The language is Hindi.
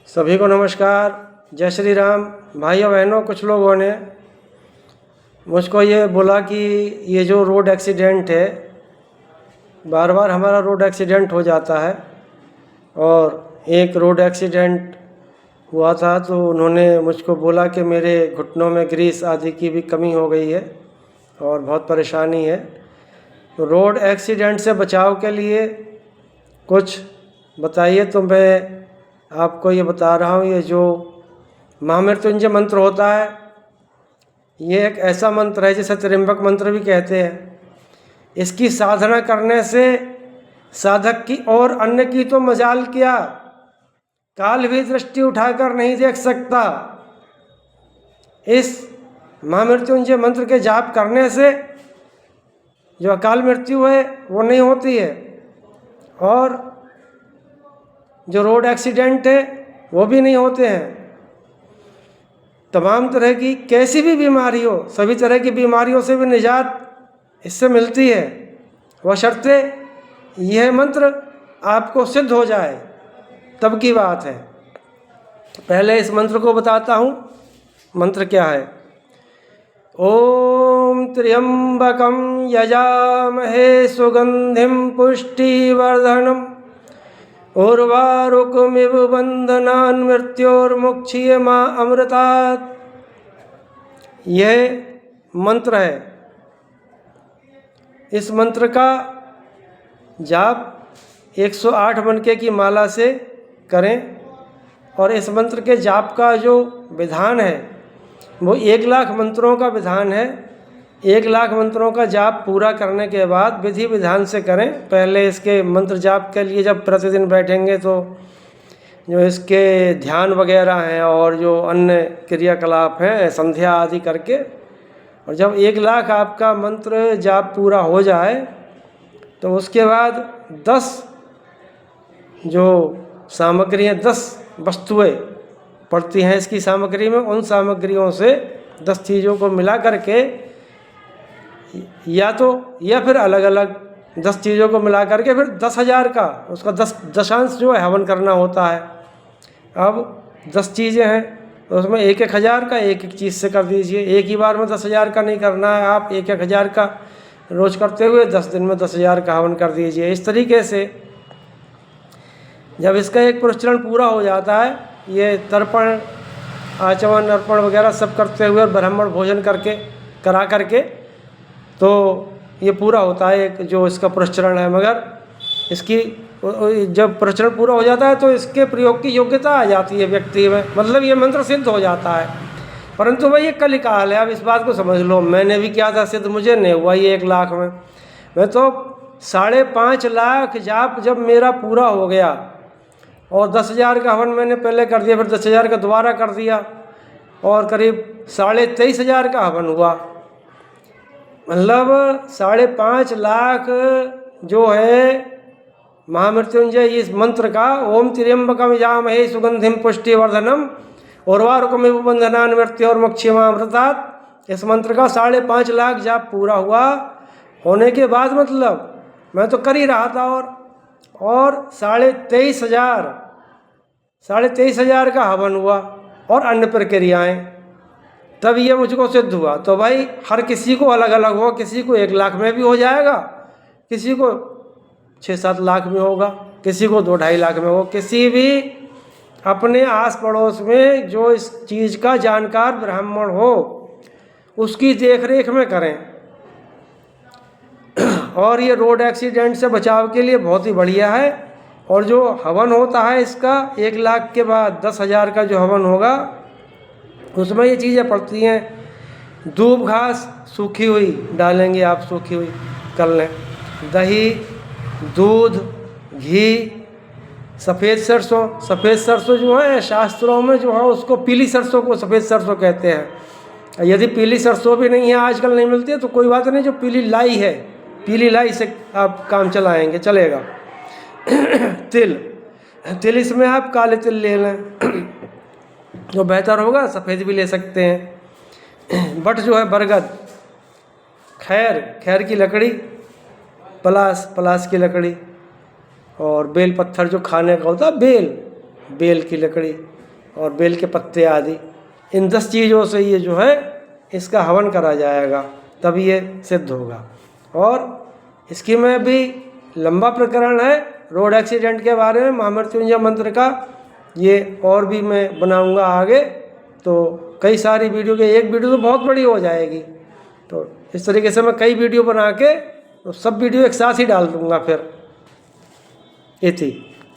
सभी को नमस्कार। जय श्री राम। भाइयों बहनों, कुछ लोगों ने मुझको ये बोला कि ये जो रोड एक्सीडेंट है, बार बार हमारा रोड एक्सीडेंट हो जाता है। और एक रोड एक्सीडेंट हुआ था तो उन्होंने मुझको बोला कि मेरे घुटनों में ग्रीस आदि की भी कमी हो गई है और बहुत परेशानी है। तो रोड एक्सीडेंट से बचाव के लिए कुछ बताइए। तो मैं आपको ये बता रहा हूँ, ये जो महामृत्युंजय मंत्र होता है, ये एक ऐसा मंत्र है जिसे त्र्यंबक मंत्र भी कहते हैं। इसकी साधना करने से साधक की और अन्य की तो मजाल क्या, काल भी दृष्टि उठाकर नहीं देख सकता। इस महामृत्युंजय मंत्र के जाप करने से जो अकाल मृत्यु है वो नहीं होती है, और जो रोड एक्सीडेंट है वो भी नहीं होते हैं। तमाम तरह की कैसी भी बीमारी हो, सभी तरह की बीमारियों से भी निजात इससे मिलती है, बशर्ते यह मंत्र आपको सिद्ध हो जाए, तब की बात है। पहले इस मंत्र को बताता हूँ। मंत्र क्या है? ओम त्र्यंबकं यजामहे सुगंधिं पुष्टिवर्धनम् उर्वारुकमिव बंधनान् मृत्योर्मुक्षीयमा अमृतात्। यह मंत्र है। इस मंत्र का जाप 108 मनके की माला से करें, और इस मंत्र के जाप का जो विधान है वो 1 लाख मंत्रों का विधान है। 1 लाख मंत्रों का जाप पूरा करने के बाद विधि विधान से करें। पहले इसके मंत्र जाप के लिए जब प्रतिदिन बैठेंगे तो जो इसके ध्यान वगैरह हैं और जो अन्य क्रियाकलाप हैं, संध्या आदि करके, और जब 1 लाख आपका मंत्र जाप पूरा हो जाए तो उसके बाद 10 जो सामग्रियाँ, 10 वस्तुएं पड़ती हैं इसकी सामग्री में, उन सामग्रियों से 10 चीज़ों को मिला करके, या फिर अलग अलग 10 चीज़ों को मिला करके फिर 10,000 का उसका 10 दशांश जो है हवन करना होता है। अब 10 चीज़ें हैं तो उसमें 1,000 का एक चीज़ से कर दीजिए। एक ही बार में 10,000 का नहीं करना है, आप 1,000 का रोज करते हुए 10 दिन में 10,000 का हवन कर दीजिए। इस तरीके से जब इसका एक प्रचलन पूरा हो जाता है, ये तर्पण, आचमन, अर्पण वगैरह सब करते हुए ब्राह्मण भोजन करा करके तो ये पूरा होता है एक जो इसका प्रचलन है। मगर इसकी जब प्रचलन पूरा हो जाता है तो इसके प्रयोग की योग्यता आ जाती है व्यक्ति में, मतलब ये मंत्र सिद्ध हो जाता है। परंतु भाई ये कलिकाल है, अब इस बात को समझ लो। मैंने भी किया था सिद्ध, मुझे नहीं हुआ ये 1 लाख में। मैं तो 5.5 लाख जाप जब मेरा पूरा हो गया और 10,000 का हवन मैंने पहले कर दिया, फिर 10,000 का दोबारा कर दिया, और करीब 23,500 का हवन हुआ। मतलब 5.5 लाख जो है महामृत्युंजय इस मंत्र का, ओम त्र्यंबकं यजामहे सुगंधिं पुष्टिवर्धनम् उर्वारुकमिव बंधनान् मृत्योर्मुक्षीयमा अमृतात्। इस मंत्र का 5.5 लाख जाप पूरा हुआ होने के बाद, मतलब मैं तो कर ही रहा था, और 23,500 का हवन हुआ और अन्य प्रक्रियाएँ, तब ये मुझको सिद्ध हुआ। तो भाई हर किसी को अलग अलग हो, किसी को 1 लाख में भी हो जाएगा, किसी को 6-7 लाख में होगा, किसी को 2-2.5 लाख में हो। किसी भी अपने आस पड़ोस में जो इस चीज़ का जानकार ब्राह्मण हो उसकी देखरेख में करें। और ये रोड एक्सीडेंट से बचाव के लिए बहुत ही बढ़िया है। और जो हवन होता है इसका 1 लाख के बाद 10,000 का जो हवन होगा उसमें ये चीज़ें पड़ती हैं। दूब घास सूखी हुई डालेंगे आप, सूखी हुई कर लें, दही, दूध, घी, सफ़ेद सरसों जो है शास्त्रों में जो है उसको पीली सरसों को सफ़ेद सरसों कहते हैं। यदि पीली सरसों भी नहीं है, आजकल नहीं मिलती है, तो कोई बात नहीं, जो पीली लाई है, पीली लाई से आप काम चलाएंगे, चलेगा। तिल इसमें आप काले तिल ले लें जो बेहतर होगा, सफ़ेद भी ले सकते हैं। बट जो है बरगद, खैर की लकड़ी, पलास की लकड़ी, और बेल पत्थर जो खाने का होता है, बेल की लकड़ी, और बेल के पत्ते आदि, इन 10 चीज़ों से ये जो है इसका हवन करा जाएगा, तब ये सिद्ध होगा। और इसकी में भी लंबा प्रकरण है रोड एक्सीडेंट के बारे में, महामृत्युंजय मंत्र का, ये और भी मैं बनाऊंगा आगे। तो कई सारी वीडियो के, एक वीडियो तो बहुत बड़ी हो जाएगी, तो इस तरीके से मैं कई वीडियो बना के तो सब वीडियो एक साथ ही डाल दूंगा फिर। ये थी।